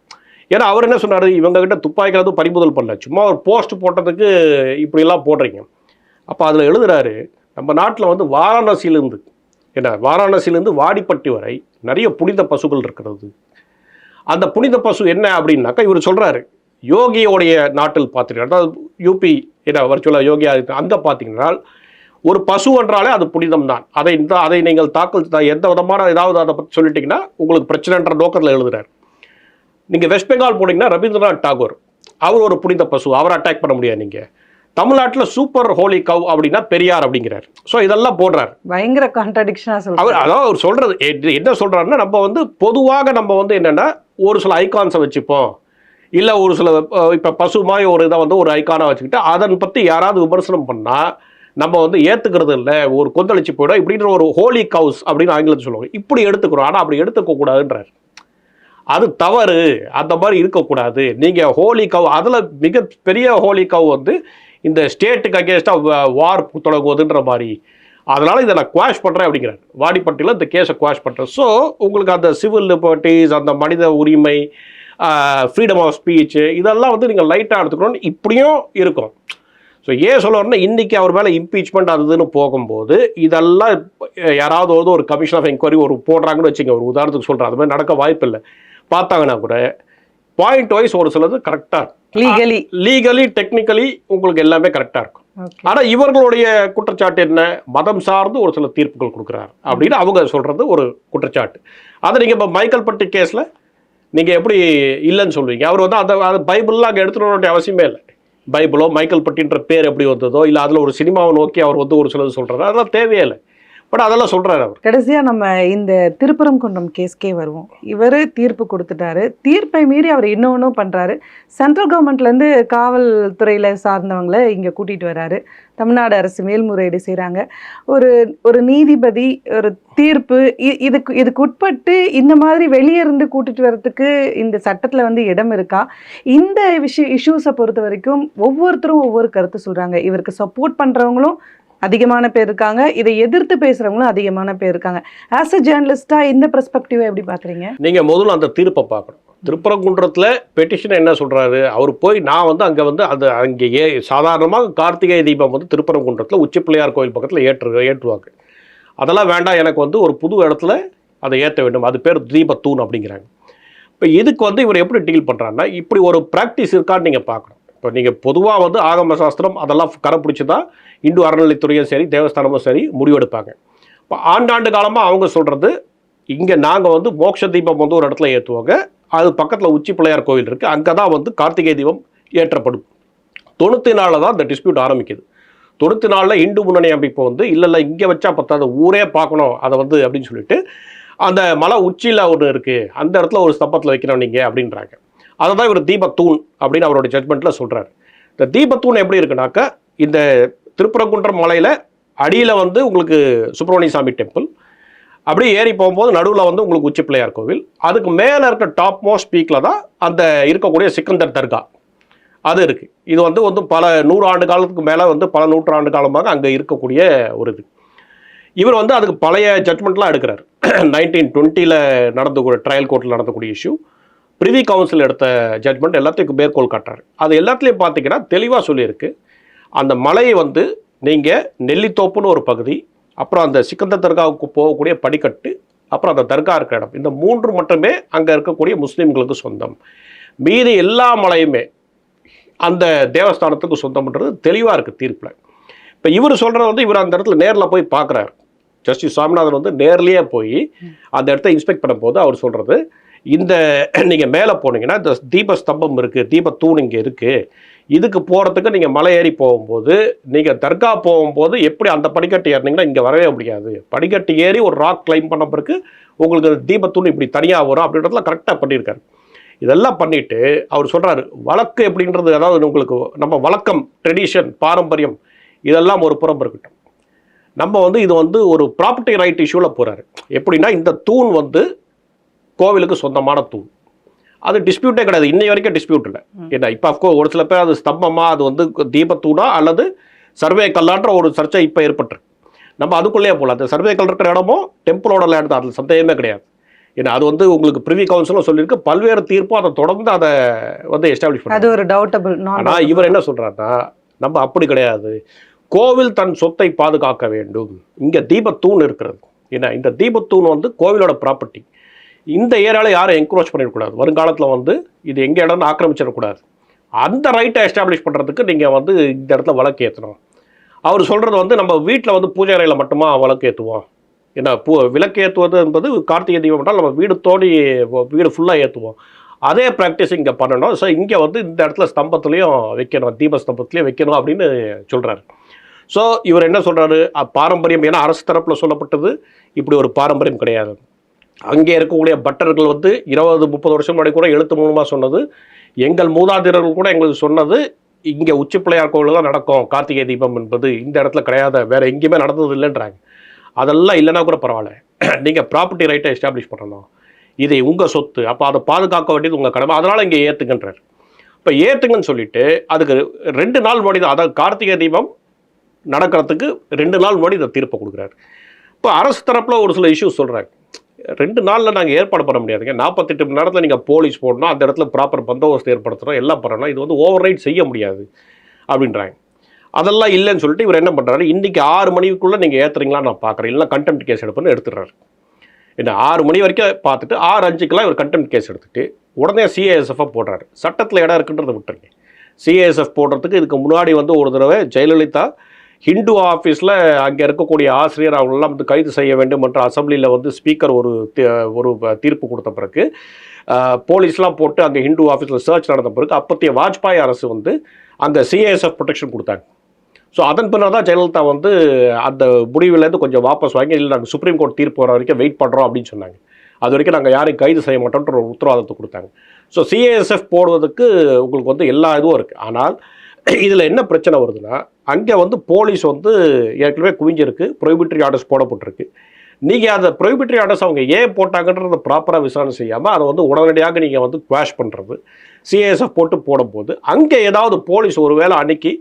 ஏன்னா அவர் என்ன சொன்னார், இவங்ககிட்ட துப்பாக்கியாவது பறிமுதல் பண்ணல, சும்மா ஒரு போஸ்ட் போட்டதுக்கு இப்படிலாம் போடுறீங்க. அப்போ அதில் எழுதுகிறாரு, நம்ம நாட்டில் வந்து வாரணாசியிலேருந்து வாடிப்பட்டி வரை நிறைய புனித பசுக்கள் இருக்கிறது. அந்த புனித பசு என்ன அப்படின்னாக்கா இவர் சொல்கிறாரு, யோகியோடைய நாட்டில் பார்த்தீங்கன்னா, அதாவது யூபி என்ன வர்ச்சுவலாக யோகி அங்கே பார்த்தீங்கன்னா ஒரு பசு என்றாலே அது புனிதம் தான். அதை நீங்கள் எந்த விதமான ஏதாவது அதை பற்றி சொல்லிட்டீங்கன்னா உங்களுக்கு பிரச்சனைன்ற நோக்கத்தில் எழுதுறாரு. நீங்கள் வெஸ்ட் பெங்கால் போனீங்கன்னா ரவீந்திரநாத் டாகூர் அவர் ஒரு புனித பசு, அவரை அட்டாக் பண்ண முடியாது. நீங்கள் தமிழ்நாட்டில் சூப்பர் ஹோலி கவ் அப்படின்னா பெரியார் அப்படிங்கிறார். ஸோ இதெல்லாம் போடுறாரு. பயங்கர கான்ட்ராடிக்ஷனாக சொல்றாரு. அதாவது அவர் சொல்றது என்ன சொல்றாருன்னா, நம்ம வந்து பொதுவாக நம்ம வந்து என்னன்னா ஒரு சில ஐகான்ஸை வச்சுப்போம், இல்லை ஒரு சில இப்போ பசுமாய் ஒரு இதை வந்து ஒரு ஐக்கானாக வச்சுக்கிட்டு அதன் பற்றி யாராவது விமர்சனம் பண்ணால் நம்ம வந்து ஏற்றுக்கிறது இல்லை, ஒரு கொந்தளிச்சு போயிடும் இப்படின்ற ஒரு ஹோலி கவுஸ் அப்படின்னு ஆங்கிலத்தில் சொல்லுவாங்க. இப்படி எடுத்துக்கிறோம், ஆனால் அப்படி எடுத்துக்க கூடாதுன்றார். அது தவறு, அந்த மாதிரி இருக்கக்கூடாது. நீங்கள் ஹோலி கவ் அதில் மிகப்பெரிய ஹோலி கவ் வந்து இந்த ஸ்டேட்டுக்கு அகேன்ஸ்டாக வார் தொடங்குவதுன்ற மாதிரி, அதனால் இதை நான் குவாஷ் பண்ணுறேன் அப்படிங்கிறார். வாடிப்பட்டியில் இந்த கேஸை குவாஷ் பண்ணுறேன். ஸோ உங்களுக்கு அந்த சிவில் லிபர்ட்டிஸ், அந்த மனித உரிமை, ஃப்ரீடம் ஆஃப் ஸ்பீச் இதெல்லாம் வந்து நீங்கள் லைட்டாக எடுத்துக்கணும்னு இப்படியும் இருக்கும். ஸோ ஏன் சொல்ல வரேன்னா, இன்றைக்கி அவர் மேலே இம்பீச்மெண்ட் அதுன்னு போகும்போது இதெல்லாம் யாராவது வந்து ஒரு கமிஷன் ஆஃப் என்கொயரி ஒரு போடுறாங்கன்னு வச்சுங்க, ஒரு உதாரணத்துக்கு சொல்கிறேன், அது மாதிரி நடக்க வாய்ப்பு இல்லை. பார்த்தாங்கன்னா கூட பாயிண்ட் வைஸ் ஒரு சிலது கரெக்டாக இருக்கும், லீகலி டெக்னிக்கலி உங்களுக்கு எல்லாமே கரெக்டாக இருக்கும். ஆனால் இவர்களுடைய குற்றச்சாட்டு என்ன, மதம் சார்ந்து ஒரு சில தீர்ப்புகள் கொடுக்குறாரு அப்படின்னு அவங்க சொல்கிறது ஒரு குற்றச்சாட்டு. அதை நீங்கள் இப்போ மைக்கேல் பட்டி கேஸில் நீங்கள் எப்படி இல்லைன்னு சொல்லுவீங்க? அவர் வந்து அந்த பைபிள்லாம் அங்கே எடுத்துகிட்டு வர வேண்டிய அவசியமே இல்லை. பைபிளோ மைக்கேல் பட்டின்ற பேர் எப்படி வந்ததோ, இல்லை அதில் ஒரு சினிமாவை நோக்கி அவர் வந்து ஒரு சிலது சொல்கிறாரு, அதெல்லாம் தேவையே இல்லை. பட் அதெல்லாம் சொல்கிறாரு அவர். கடைசியாக நம்ம இந்த திருப்பரங்குன்றம் கேஸ்க்கே வருவோம். இவர் தீர்ப்பு கொடுத்துட்டாரு, தீர்ப்பை மீறி அவர் இன்னொன்றும் பண்ணுறாரு. சென்ட்ரல் கவர்மெண்ட்லேருந்து காவல்துறையில் சார்ந்தவங்களை இங்கே கூட்டிகிட்டு வராரு. தமிழ்நாடு அரசு மேல்முறையீடு செய்கிறாங்க. ஒரு நீதிபதி ஒரு தீர்ப்பு இதுக்கு உட்பட்டு இந்த மாதிரி வெளியே இருந்து கூட்டிகிட்டு வர்றதுக்கு இந்த சட்டத்தில் வந்து இடம் இருக்கா? இந்த இஷ்யூஸை பொறுத்த வரைக்கும் ஒவ்வொருத்தரும் ஒவ்வொரு கருத்து சொல்கிறாங்க. இவருக்கு சப்போர்ட் பண்ணுறவங்களும் அதிகமான பேர் இருக்காங்க, இதை எதிர்த்து பேசுறவங்களும் அதிகமான பேர் இருக்காங்க. ஆஸ் அ ஜேர்னலிஸ்டா இந்த பெர்ஸ்பெக்டிவை எப்படி பாக்குறீங்க? நீங்க முதல்ல அந்த தீர்ப்பை பார்க்கணும். திருப்பரங்குன்றத்தில் பெட்டிஷன் என்ன சொல்றாரு, அவர் போய் நான் வந்து அங்கே வந்து அங்கே சாதாரணமாக கார்த்திகை தீபம் வந்து திருப்பரங்குன்றத்தில் உச்சி பிள்ளையார் கோயில் பக்கத்தில் ஏற்றுவாங்க. அதெல்லாம் வேண்டாம், எனக்கு வந்து ஒரு புது இடத்துல அதை ஏற்ற வேண்டும், அது பேர் தீபத்தூண் அப்படிங்கிறாங்க. இப்போ இதுக்கு வந்து இவர் எப்படி டீல் பண்ணுறாருன்னா, இப்படி ஒரு ப்ராக்டிஸ் இருக்கான்னு நீங்கள் பார்க்கணும். இப்போ நீங்கள் பொதுவாக வந்து ஆகம சாஸ்திரம் அதெல்லாம் கரைப்பிடிச்சி தான் இந்து அறநிலைத்துறையும் சரி தேவஸ்தானமும் சரி முடிவெடுப்பாங்க. இப்போ ஆண்டாண்டு காலமாக அவங்க சொல்கிறது, இங்கே நாங்கள் வந்து மோட்ச தீபம் வந்து ஒரு இடத்துல ஏற்றுவாங்க, அது பக்கத்தில் உச்சி பிள்ளையார் கோவில் இருக்குது, அங்கே தான் வந்து கார்த்திகை தீபம் ஏற்றப்படும். 94 தான் இந்த டிஸ்பியூட் ஆரம்பிக்குது. 94 இந்து முன்னணி அமைப்பு வந்து இல்லை இங்கே வச்சா பத்தாது, ஊரே பார்க்கணும் அதை வந்து அப்படின்னு சொல்லிட்டு அந்த மலை உச்சியில் ஒன்று இருக்குது, அந்த இடத்துல ஒரு ஸ்தம்பத்தில் வைக்கணும் நீங்கள் அப்படின்றாங்க. அதை தான் இவர் தீபத்தூண் அப்படின்னு அவரோட ஜட்மெண்ட்டில் சொல்கிறார். இந்த தீபத்தூண் எப்படி இருக்குனாக்கா, இந்த திருப்பரங்குன்றம் மலையில் அடியில் வந்து உங்களுக்கு சுப்பிரமணிய சாமி டெம்பிள், அப்படியே ஏறி போகும்போது நடுவில் வந்து உங்களுக்கு உச்சி பிள்ளையார் கோவில், அதுக்கு மேலே இருக்க டாப் மோஸ்ட் பீக்கில் தான் அந்த இருக்கக்கூடிய சிக்கந்தர் தர்கா அது இருக்குது. இது வந்து பல 100 ஆண்டு காலத்துக்கு மேலே வந்து பல நூற்றாண்டு காலமாக அங்கே இருக்கக்கூடிய ஒரு இது. இவர் வந்து அதுக்கு பழைய ஜட்மெண்ட்லாம் எடுக்கிறார். 1920 நடந்தக்கூடிய ட்ரையல் கோர்ட்டில் நடந்தக்கூடிய இஷ்யூ, பிரிவி கவுன்சில் எடுத்த ஜட்மெண்ட் எல்லாத்தையும் மேற்கோள் காட்டுறாரு. அது எல்லாத்துலேயும் பார்த்தீங்கன்னா தெளிவாக சொல்லியிருக்கு, அந்த மலையை வந்து நீங்கள் நெல்லித்தோப்புன்னு ஒரு பகுதி, அப்புறம் அந்த சிக்கந்தர் தர்காவுக்கு போகக்கூடிய படிக்கட்டு, அப்புறம் அந்த தர்கா இருக்கிற இடம், இந்த 3 மட்டுமே அங்கே இருக்கக்கூடிய முஸ்லீம்களுக்கு சொந்தம், மீதி எல்லா மலையுமே அந்த தேவஸ்தானத்துக்கு சொந்தம்ன்றது தெளிவாக இருக்குது தீர்ப்பில். இப்போ இவர் சொல்கிறது வந்து இவர் அந்த இடத்துல நேரில் போய் பார்க்குறாரு. ஜஸ்டிஸ் சுவாமிநாதன் வந்து நேர்லேயே போய் அந்த இடத்த இன்ஸ்பெக்ட் பண்ணும்போது அவர் சொல்கிறது, இந்த நீங்கள் மேலே போனீங்கன்னா இந்த தீபஸ்தம்பம் இருக்குது, தீபத்தூண் இங்கே இருக்குது. இதுக்கு போகிறதுக்கு நீங்கள் மலை ஏறி போகும்போது, நீங்கள் தர்கா போகும்போது எப்படி அந்த படிக்கட்டு ஏறினீங்கன்னா இங்கே வரவே முடியாது. படிக்கட்டு ஏறி ஒரு ராக் கிளைம் பண்ண பிறகு உங்களுக்கு தீபத்தூண் இப்படி தனியாக வரும் அப்படின்றதுலாம் கரெக்டாக பண்ணியிருக்காரு. இதெல்லாம் பண்ணிவிட்டு அவர் சொல்கிறாரு, வழக்கு எப்படின்றது, அதாவது உங்களுக்கு நம்ம வழக்கம், ட்ரெடிஷன், பாரம்பரியம் இதெல்லாம் ஒரு புறம் இருக்கட்டும். நம்ம வந்து இது வந்து ஒரு ப்ராப்பர்ட்டி ரைட் இஷ்யூவில் போகிறாரு. எப்படின்னா இந்த தூண் வந்து கோவிலுக்கு சொந்தமான தூண், அது டிஸ்பியூட்டே கிடையாது. இன்னை வரைக்கும் டிஸ்பியூட் இல்லை. ஏன்னா இப்போ அஃப்கோர்ஸ் ஒரு சில பேர் அது ஸ்தம்பமா, அது வந்து தீபத்தூணா அல்லது சர்வே கல்லான்ற ஒரு சர்ச்சை இப்போ ஏற்பட்டுருக்கு. நம்ம அதுக்குள்ளேயே போகலாம். அந்த சர்வே கல் இருக்கிற இடமும் டெம்பிளோட லேண்ட் தான், அதில் சந்தேகமே கிடையாது. ஏன்னா அது வந்து உங்களுக்கு பிரிவி கவுன்சிலும் சொல்லியிருக்கு, பல்வேறு தீர்ப்பும் அதை தொடர்ந்து அதை வந்து எஸ்டாப்ளிஷ் பண்ணி. அது ஒரு டவுட்டபிள். ஆனால் இவர் என்ன சொல்கிறாருன்னா, நம்ம அப்படி கிடையாது, கோவில் தன் சொத்தை பாதுகாக்க வேண்டும். இங்கே தீபத்தூண் இருக்கிறது. ஏன்னா இந்த தீபத்தூண் வந்து கோவிலோட ப்ராப்பர்ட்டி. இந்த ஏரியாவில் யாரும் என்க்ரோச் பண்ணிடக்கூடாது. வருங்காலத்தில் வந்து இது எங்கே இடம்னு ஆக்கிரமிச்சிடக்கூடாது. அந்த ரைட்டை எஸ்டாப்ளிஷ் பண்ணுறதுக்கு நீங்கள் வந்து இந்த இடத்துல வழக்கு ஏற்றணும். அவர் சொல்கிறது வந்து நம்ம வீட்டில் வந்து பூஜை அறையில் மட்டுமா வழக்கு ஏற்றுவோம். ஏன்னா விளக்கு ஏற்றுவது என்பது கார்த்திகை தீபம் என்றால் நம்ம வீடு தோடி வீடு ஃபுல்லாக ஏற்றுவோம். அதே ப்ராக்டிஸ் இங்கே பண்ணணும். ஸோ இங்கே வந்து இந்த இடத்துல ஸ்தம்பத்துலேயும் வைக்கணும், தீபஸ்தம்பத்துலேயும் வைக்கணும் அப்படின்னு சொல்கிறாரு. ஸோ இவர் என்ன சொல்கிறாரு, பாரம்பரியம், ஏன்னா அரசு தரப்பில் சொல்லப்பட்டது இப்படி ஒரு பாரம்பரியம் கிடையாது. அங்கே இருக்கக்கூடிய பட்டர்கள் வந்து 20-30 வருஷம் முன்னாடி கூட எழுத்து மூலமாக சொன்னது, எங்கள் மூதாதையர்கள் கூட எங்களுக்கு சொன்னது, இங்கே உச்சி பிள்ளையார் கோவில் தான் நடக்கும் கார்த்திகை தீபம் என்பது, இந்த இடத்துல கிடையாது, வேறு எங்கேயுமே நடந்தது இல்லைன்றாங்க. அதெல்லாம் இல்லைன்னா கூட பரவாயில்ல, நீங்கள் ப்ராப்பர்ட்டி ரைட்டை எஸ்டாப்ளிஷ் பண்ணணும், இது உங்கள் சொத்து, அப்போ அதை பாதுகாக்க வேண்டியது உங்கள் கடமை, அதனால் இங்கே ஏற்றுங்கன்றார். இப்போ ஏற்றுங்கன்னு சொல்லிட்டு அதுக்கு 2 நாள் முன்னாடி தான், அதாவது கார்த்திகை தீபம் நடக்கிறதுக்கு 2 நாள் முன்னாடி இதை தீர்ப்பை கொடுக்குறாரு. இப்போ அரசு தரப்பில் ஒரு சில இஷ்யூஸ் சொல்கிறாங்க. 2 நாளில் நாங்கள் ஏற்பாடு பண்ண முடியாதுங்க, 48 மணி நேரத்தில் நீங்கள் போலீஸ் போடணும், அந்த இடத்துல ப்ராப்பர் பந்தோபஸ்து ஏற்படுத்தணும், எல்லாம் பண்ணணும், இது வந்து ஓவர் ரைட் செய்ய முடியாது அப்படின்றாங்க. அதெல்லாம் இல்லைன்னு சொல்லிட்டு இவர் என்ன பண்ணுறாரு, இன்றைக்கி 6 மணிக்குள்ளே நீங்கள் ஏற்றுறீங்களா நான் பார்க்குறேன், இல்லைனா கண்டெம்ட் கேஸ் எடுப்புன்னு எடுத்துடுறாரு. என்ன 6 மணி வரைக்கும் பார்த்துட்டு 6:05 இவர் கண்டெம்ட் கேஸ் எடுத்துகிட்டு உடனே சிஏஎஸ்எஃப் போடுறாரு. சட்டத்தில் இடம் இருக்குன்றதை விட்டுருங்க. சிஏஎஸ்எஃப் போடுறதுக்கு இதுக்கு முன்னாடி வந்து ஒரு தடவை ஜெயலலிதா ஹிந்து ஆஃபீஸில் அங்கே இருக்கக்கூடிய ஆசிரியர் அவங்களெல்லாம் வந்து கைது செய்ய வேண்டும் என்ற அசம்பிளியில் வந்து ஸ்பீக்கர் ஒரு தீர்ப்பு கொடுத்த பிறகு போலீஸ்லாம் போட்டு அங்கே ஹிந்து ஆஃபீஸில் சர்ச் நடந்த பிறகு அப்போதைய வாஜ்பாய் அரசு வந்து அங்கே சிஏஎஸ்எஃப் ப்ரொடெக்ஷன் கொடுத்தாங்க. ஸோ அதன் பின்னர் தான் ஜெயலலிதா வந்து அந்த முடிவிலேருந்து கொஞ்சம் வாபஸ் வாங்கி, இல்லை நாங்கள் சுப்ரீம் கோர்ட் தீர்ப்பு வர வரைக்கும் வெயிட் பண்ணுறோம் அப்படின்னு சொன்னாங்க. அது வரைக்கும் நாங்கள் யாரையும் கைது செய்ய மாட்டோன்ற ஒரு உத்தரவாதத்தை கொடுத்தாங்க. ஸோ சிஏஎஸ்எஃப் போடுவதற்கு உங்களுக்கு வந்து எல்லா இதுவும் இருக்குது. ஆனால் இதில் என்ன பிரச்சனை வருதுன்னா, அங்கே வந்து போலீஸ் வந்து ஏற்கனவே குவிஞ்சிருக்கு, ப்ரொஹிபிட்டரி ஆர்டர்ஸ் போடப்பட்டிருக்கு. நீங்கள் அந்த ப்ரொஹிபிட்டரி ஆர்டர்ஸ் அவங்க ஏன் போட்டாங்கன்றத ப்ராப்பராக விசாரணை செய்யாமல் அதை வந்து உடனடியாக நீங்கள் வந்து குவாஷ் பண்ணுறது, சிஏஎஸ்எஃப் போடும்போது அங்கே ஏதாவது போலீஸ் ஒரு வேளை அன்னைக்கு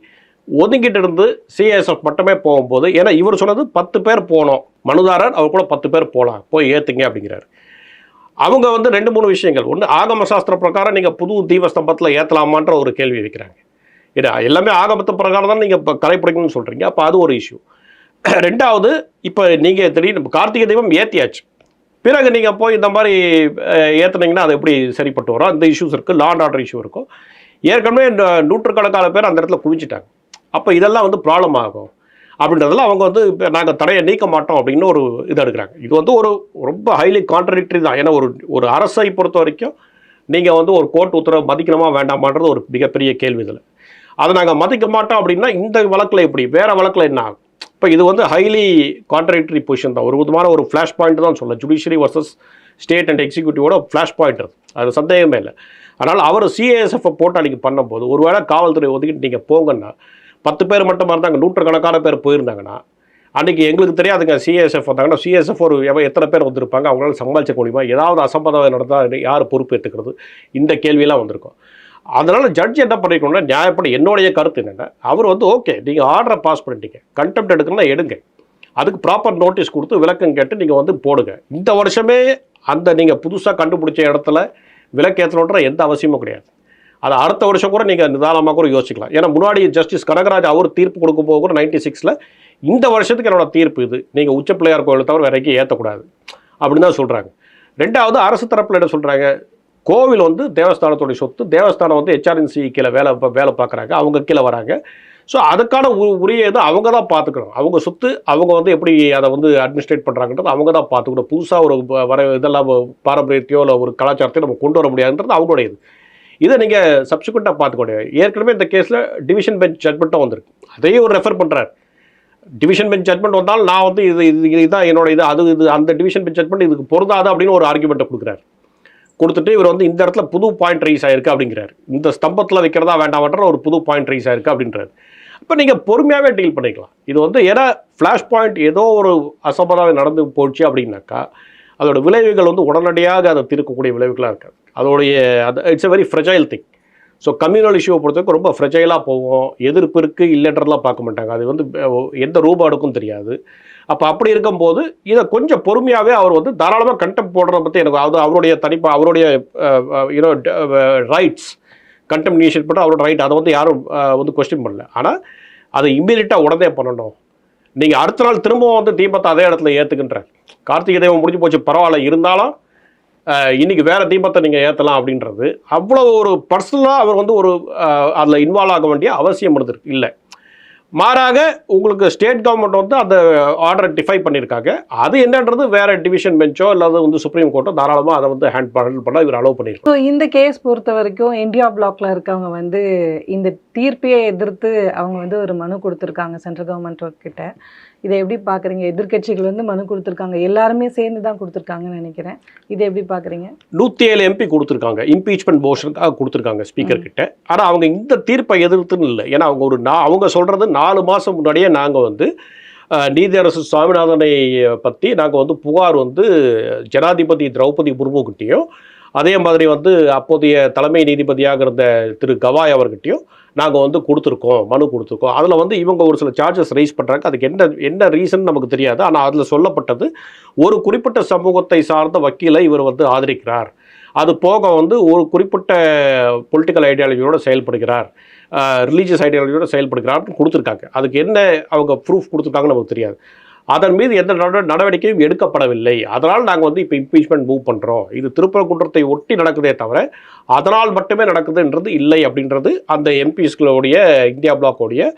ஒதுங்கிட்டு இருந்து சிஏஎஸ்எஃப் மட்டுமே போகும்போது, ஏன்னா இவர் சொன்னது 10 பேர் போனோம், மனுதாரர் அவர் கூட 10 பேர் போகலாம், போய் ஏற்றுங்க அப்படிங்கிறாரு. அவங்க வந்து 2-3 விஷயங்கள். ஒன்று, ஆகம சாஸ்திர பிரகாரம் நீங்கள் புது தீபஸ்தம்பத்தில் ஏற்றலாமான்ற ஒரு கேள்வி வைக்கிறாங்க. ஏன்னா எல்லாமே ஆகமத்து பிரகாரம் தான் நீங்கள் இப்போ கடைப்பிடிக்கணும்னு சொல்கிறீங்க, அப்போ அது ஒரு இஷ்யூ. 2வது, இப்போ நீங்கள் திடீர்னு கார்த்திகை தீபம் ஏற்றியாச்சு, பிறகு நீங்கள் போய் இந்த மாதிரி ஏற்றுனீங்கன்னா அது எப்படி சரிப்பட்டு வரும், அந்த இஷ்யூஸ் இருக்குது, லா அண்ட் ஆர்டர் இஷ்யூ இருக்கும். ஏற்கனவே நூற்றுக்கணக்கான பேர் அந்த இடத்துல குவிச்சிட்டாங்க. அப்போ இதெல்லாம் வந்து ப்ராப்ளம் ஆகும் அப்படின்றதெல்லாம் அவங்க வந்து இப்போ நாங்கள் தடையை நீக்க மாட்டோம் அப்படின்னு ஒரு இது எடுக்கிறாங்க. இது வந்து ஒரு ரொம்ப ஹைலி கான்ட்ரடிக்டரி தான். ஏன்னா ஒரு அரசை பொறுத்த வரைக்கும் நீங்கள் வந்து ஒரு கோர்ட் உத்தரவு மதிக்கணுமா வேண்டாமான்றது ஒரு மிகப்பெரிய கேள்வி. இதில் அதை நாங்கள் மதிக்க மாட்டோம் அப்படின்னா இந்த வழக்கில் எப்படி, வேறு வழக்கில் என்ன ஆகும்? இப்போ இது வந்து ஹைலி கான்ட்ரடிக்டரி பொசிஷன் தான், ஒரு விதமான ஒரு ஃப்ளாஷ் பாயிண்ட் தான் சொல்லலாம். ஜுடிஷியரி வர்சஸ் ஸ்டேட் அண்ட் எக்ஸிக்யூட்டிவோட ஃப்ளாஷ் பாயிண்ட் அது சந்தேகமே இல்லை. அதனால் அவர் சிஏஎஸ்எஃப் போட்டு அன்றைக்கி பண்ணும்போது ஒருவேளை காவல்துறை ஒதுக்கிட்டு நீங்கள் போங்கன்னா 10 பேர் மட்டும் இருந்தாங்க, நூற்றுக்கணக்கான பேர் போயிருந்தாங்கன்னா அன்றைக்கி எங்களுக்கு தெரியாதுங்க. சிஏஎஸ்எஃப் வந்தாங்கன்னா சிஏஎஸ்எஃப் ஒரு எத்தனை பேர் வந்திருப்பாங்க, அவங்களால சமாளிக்க முடியுமா, ஏதாவது அசம்பதம் நடந்தால் யார் பொறுப்பு ஏற்றுக்கிறது, இந்த கேள்வியெல்லாம் வந்திருக்கும். அதனால் ஜட்ஜ் என்ன பண்ணிக்கணும்னா, நியாயப்படி என்னுடைய கருத்து என்னென்னா, அவர் வந்து ஓகே நீங்கள் ஆர்டரை பாஸ் பண்ணிட்டீங்க, கண்டெம்ட் எடுக்கணும்னா எடுங்க, அதுக்கு ப்ராப்பர் நோட்டீஸ் கொடுத்து விளக்கம் கேட்டு நீங்கள் வந்து போடுங்க. இந்த வருஷமே அந்த நீங்கள் புதுசாக கண்டுபிடிச்ச இடத்துல விலக்கேற்றணுன்ற எந்த அவசியமும் கிடையாது. அது அடுத்த வருஷம் கூட நீங்கள் நிதானமாக கூட யோசிக்கலாம். ஏன்னா முன்னாடி ஜஸ்டிஸ் கனகராஜ் அவர் தீர்ப்பு கொடுக்கும் போது கூட 96ல் இந்த வருஷத்துக்கு என்னோட தீர்ப்பு இது, நீங்கள் உச்ச பிள்ளையார் கோயிலை தவிர வேற எங்கேயும் ஏற்றக்கூடாது அப்படின்னு தான் சொல்கிறாங்க. 2வது, அரசு தரப்பில் என்ன சொல்கிறாங்க, கோவில் வந்து தேவஸ்தானத்துடைய சொத்து, தேவஸ்தானம் வந்து ஹெச்ஆர்என்சி கீழே வேலை பார்க்குறாங்க, அவங்க கீழே வராங்க. ஸோ அதுக்கான உரிய இது அவங்க தான் பார்த்துக்கணும். அவங்க சொத்து அவங்க வந்து எப்படி அதை வந்து அட்மினிஸ்ட்ரேட் பண்ணுறாங்கன்றது அவங்க தான் பார்த்துக்கணும். புதுசாக ஒரு வர இதெல்லாம் பாரம்பரியத்தையோ இல்லை ஒரு கலாச்சாரத்தையோ நம்ம கொண்டு வர முடியாதுன்றது அவங்களுடைய இது. இதை நீங்கள் சப்சிக்வெண்ட்டாக பார்த்துக்கணும். ஏற்கனவே இந்த கேஸில் டிவிஷன் பெஞ்ச் ஜட்மெண்ட்டும் வந்திருக்கு. அதையும் ஒரு ரெஃபர் பண்ணுறாரு. டிவிஷன் பெஞ்ச் ஜட்மெண்ட் வந்தாலும் நான் வந்து இதுதான் என்னோட இது, அது இது அந்த டிவிஷன் பெஞ்ச் ஜட்மெண்ட் இதுக்கு பொருந்தாது அப்படின்னு ஒரு ஆர்குமெண்ட்டை கொடுக்குறாரு. கொடுத்துட்டு இவர் வந்து இந்த இடத்துல புது பாயிண்ட் ரைஸ் ஆயிருக்கு அப்படிங்கிறாரு. இந்த ஸ்தம்பத்தில் வைக்கிறதா வேண்டாமன்ற ஒரு புது பாயிண்ட் ரைஸ் ஆயிருக்கு அப்படின்றாரு. இப்போ நீங்கள் பொறுமையாகவே டீல் பண்ணிக்கலாம். இது வந்து ஏன்னா ஃப்ளாஷ் பாயிண்ட் ஏதோ ஒரு அசம்பதாயம் நடந்து போச்சு அப்படின்னாக்கா அதோட விளைவுகள் வந்து உடனடியாக அதை தீர்க்கக்கூடிய விளைவுகளாக இருக்காது. அதோடைய அது it's a very fragile thing. So communal இஷ்யூவை பொறுத்தவரைக்கும் ரொம்ப ஃப்ரெஜைலாக போவோம். எதிர்ப்பு இருக்குது இல்லைன்றதெல்லாம் பார்க்க மாட்டாங்க. அது வந்து எந்த ரூபாடுக்கும் தெரியாது. அப்போ அப்படி இருக்கும்போது இதை கொஞ்சம் பொறுமையாகவே அவர் வந்து தாராளமாக கண்டெம்ட் போடுறத பற்றி எனக்கு அது அவருடைய அவருடைய யூனோ ரைட்ஸ் கண்டெம்ட் இனிஷியேட் பண்ண அவரோட ரைட், அதை வந்து யாரும் வந்து கொஸ்டின் பண்ணல. ஆனால் அதை இம்மீடியட்டாக உடனே பண்ணணும். நீங்கள் அடுத்த நாள் திரும்பவும் வந்து தீபத்தை அதே இடத்துல ஏற்றுக்கின்ற கார்த்திகை தீபம் முடிஞ்சு போச்சு பரவாயில்ல, இருந்தாலும் இன்றைக்கி வேறு தீபத்தை நீங்கள் ஏற்றலாம் அப்படின்றது அவ்வளோ ஒரு பர்சனலாக அவர் வந்து ஒரு அதில் இன்வால்வ் ஆக வேண்டிய அவசியம் இருந்திருக்கு இல்லை. மாறாக உங்களுக்கு ஸ்டேட் கவர்மெண்ட் வந்து அந்த ஆர்டரை டிஃபை பண்ணியிருக்காங்க. அது என்னன்றது வேற டிவிஷன் பெஞ்சோ இல்லாத வந்து சுப்ரீம் கோர்ட்டோ தாராளமாக அதை வந்து ஹேண்டில் பண்ண இவர் அலோவ் பண்ணியிருக்காங்க. ஸோ இந்த கேஸ் பொறுத்த வரைக்கும் இந்தியா பிளாக்ல இருக்கவங்க வந்து இந்த தீர்ப்பையே எதிர்த்து அவங்க வந்து ஒரு மனு கொடுத்துருக்காங்க சென்ட்ரல் கவர்மெண்ட் கிட்ட. இதை எப்படி பார்க்குறீங்க? எதிர்கட்சிகள் வந்து மனு கொடுத்துருக்காங்க, எல்லாருமே சேர்ந்து தான் கொடுத்துருக்காங்கன்னு நினைக்கிறேன். இதை எப்படி பார்க்குறீங்க? 107 MP கொடுத்துருக்காங்க, இம்பீச்மெண்ட் மோஷனுக்காக கொடுத்துருக்காங்க ஸ்பீக்கர் கிட்ட. ஆனால் அவங்க இந்த தீர்ப்பை எதிர்த்துன்னு இல்லை. ஏன்னா அவங்க அவங்க சொல்கிறது 4 மாதம் முன்னாடியே நாங்கள் வந்து நீதியரசு சுவாமிநாதனை பற்றி நாங்கள் வந்து புகார் வந்து ஜனாதிபதி திரௌபதி முர்முகிட்டையும் அதே மாதிரி வந்து அப்போதைய தலைமை நீதிபதியாக இருந்த திரு கவாய் அவர்கிட்டையும் நாங்கள் வந்து கொடுத்துருக்கோம், மனு கொடுத்துருக்கோம். அதில் வந்து இவங்க ஒரு சில சார்ஜஸ் ரைஸ் பண்ணுறாங்க. அதுக்கு என்ன ரீசன் நமக்கு தெரியாது. ஆனால் அதில் சொல்லப்பட்டது ஒரு குறிப்பிட்ட சமூகத்தை சார்ந்த வக்கீலை இவர் வந்து ஆதரிக்கிறார், அது போக வந்து ஒரு குறிப்பிட்ட பொலிட்டிக்கல் ஐடியாலஜியோடு செயல்படுகிறார், ரிலீஜியஸ் ஐடியாலஜியோடு செயல்படுகிறார்னு கொடுத்துருக்காங்க. அதுக்கு என்ன அவங்க ப்ரூஃப் கொடுத்துருக்காங்கன்னு நமக்கு தெரியாது. அதன் மீது எந்த நடவடிக்கையும் எடுக்கப்படவில்லை. அதனால் நாங்கள் வந்து இப்போ இம்பீச்மெண்ட் மூவ் பண்ணுறோம். இது திருப்பரங்குன்றத்தை ஒட்டி நடக்குதே தவிர அதனால் மட்டுமே நடக்குதுன்றது இல்லை அப்படின்றது அந்த எம்பிஸ்களுடைய இந்தியா பிளாக்கோடைய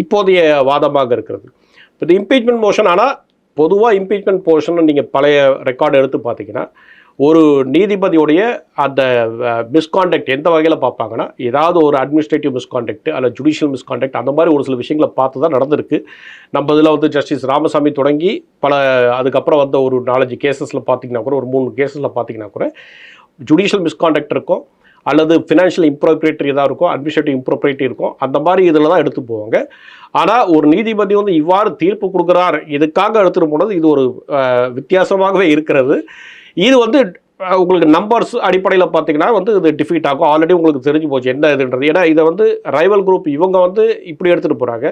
இப்போதைய வாதமாக இருக்கிறது. இப்போ இந்த இம்பீச்மெண்ட் மோஷன், ஆனால் பொதுவாக இம்பீச்மெண்ட் மோஷன் நீங்கள் பழைய ரெக்கார்டு எடுத்து பார்த்தீங்கன்னா ஒரு நீதிபதியுடைய அந்த மிஸ்கான்டக்ட் எந்த வகையில் பார்ப்பாங்கன்னா ஏதாவது ஒரு அட்மினிஸ்ட்ரேட்டிவ் மிஸ்கான்டக்ட் அல்ல ஜுடிஷியல் மிஸ்கான்டக்ட் அந்த மாதிரி ஒரு சில விஷயங்களை பார்த்து தான் நடந்திருக்கு. நம்ம இதில் வந்து ஜஸ்டிஸ் ராமசாமி தொடங்கி அதுக்கப்புறம் வந்த ஒரு 4-5 கேசஸில் பார்த்தீங்கன்னா கூட, ஒரு 3 கேஸஸில் பார்த்தீங்கன்னா கூட ஜுடிஷியல் மிஸ்கான்டக்ட் இருக்கும் அல்லது ஃபினான்ஷியல் இம்ப்ரோப்ரியேட்டரி தான் இருக்கும், அட்மினிஸ்ட்ரேட்டிவ் இம்ப்ரோப்ரியேட்டரி இருக்கும். அந்த மாதிரி இதில் தான் எடுத்து போவாங்க. ஆனால் ஒரு நீதிபதி வந்து இவ்வாறு தீர்ப்பு கொடுக்குறார் இதுக்காக எடுத்துகிட்டு போனது இது ஒரு வித்தியாசமாகவே இருக்கிறது. இது வந்து உங்களுக்கு நம்பர்ஸ் அடிப்படையில் பார்த்தீங்கன்னா வந்து இது டிஃபீட் ஆகும். ஆல்ரெடி உங்களுக்கு தெரிஞ்சு போச்சு என்ன இதுன்றது. ஏன்னா இதை வந்து ரைவல் குரூப் இவங்க வந்து இப்படி எடுத்துகிட்டு போகிறாங்க.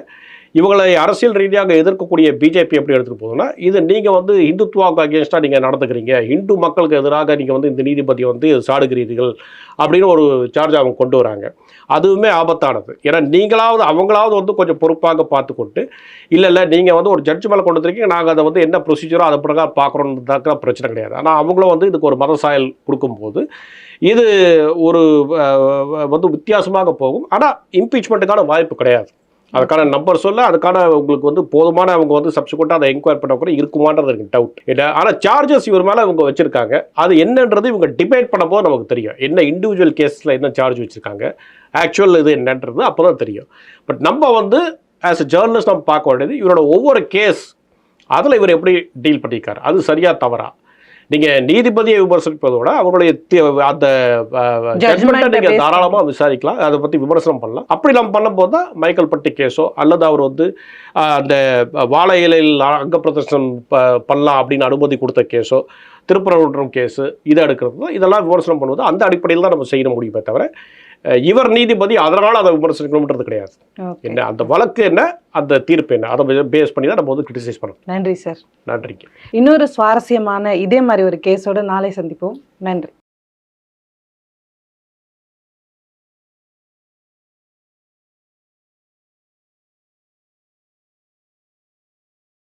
இவங்களை அரசியல் ரீதியாக எதிர்க்கக்கூடிய பிஜேபி எப்படி எடுத்துகிட்டு போகுதுன்னா, இது நீங்கள் வந்து இந்துத்துவாவுக்கு அகேன்ஸ்டாக நீங்கள் நடந்துக்கிறீங்க, இந்து மக்களுக்கு எதிராக நீங்கள் வந்து இந்த நீதிபதியை வந்து சாடுகிறீர்கள் அப்படின்னு ஒரு சார்ஜ் அவங்க கொண்டு வராங்க. அதுவுமே ஆபத்தானது. ஏன்னா அவங்களாவது வந்து கொஞ்சம் பொறுப்பாக பார்த்துக்கொண்டு இல்லை நீங்கள் வந்து ஒரு ஜட்ஜ் மேலே கொண்டு வந்துருக்கீங்க, நாங்கள் அதை வந்து என்ன ப்ரொசீஜரோ அதை பிரகாரம் பார்க்குறோன்றதுக்காக பிரச்சனை கிடையாது. ஆனால் அவங்களும் வந்து இதுக்கு ஒரு மத சாயல் கொடுக்கும்போது இது ஒரு வந்து வித்தியாசமாக போகும். ஆனால் இம்பீச்மெண்ட்டுக்கான வாய்ப்பு கிடையாது. அதுக்கான நம்பர் சொல்ல அதுக்கான உங்களுக்கு வந்து போதுமான அவங்க வந்து சப்சிக்வெண்ட்டாக அதை என்கொயர் பண்ண கூட இருக்குமான்றது எனக்கு டவுட். ஆனால் சார்ஜஸ் இவர் மேலே இவங்க வச்சுருக்காங்க, அது என்னன்றது இவங்க டிபேட் பண்ணும்போது நமக்கு தெரியும். என்ன இண்டிவிஜுவல் கேஸில் என்ன சார்ஜ் வச்சுருக்காங்க, ஆக்சுவல் இது என்னன்றது அப்போ தான் தெரியும். பட் நம்ம வந்து ஆஸ் எ ஜேர்னலிஸ்ட் நம்ம பார்க்க வேண்டியது இவரோட ஒவ்வொரு கேஸ் அதில் இவர் எப்படி டீல் பண்ணியிருக்காரு, அது சரியா தவறா. நீங்கள் நீதிபதியை விமர்சிப்பதோட அவங்களுடைய அந்த ஜட்மெண்ட்டை நீங்கள் தாராளமாக விசாரிக்கலாம், அதை பற்றி விமர்சனம் பண்ணலாம். அப்படி நம்ம பண்ணும்போது தான் மைக்கேல் பட்டி கேஸோ அல்லது அவர் வந்து அந்த வாழை இலையில் அங்க பிரதர்சனம் பண்ணலாம் அப்படின்னு அனுமதி கொடுத்த கேஸோ, திருப்பரங்குன்றம் கேஸு இதை எடுக்கிறது, இதெல்லாம் விமர்சனம் பண்ணுவது அந்த அடிப்படையில் தான் நம்ம செய்ய முடியுமே தவிர இவர் நீதிபதி அதனால் அதை விமர்சனிக்கணும்ன்றது கிடையாது. என்ன அந்த வழக்கு என்ன, அந்த தீர்ப்பு என்ன, அதை பேஸ் பண்ணி தான் நம்ம வந்து கிரிட்டிசைஸ் பண்ணணும். நன்றி சார். நன்றிங்க. இன்னொரு சுவாரஸ்யமான இதே மாதிரி ஒரு கேஸோட நாளை சந்திப்போம். நன்றி.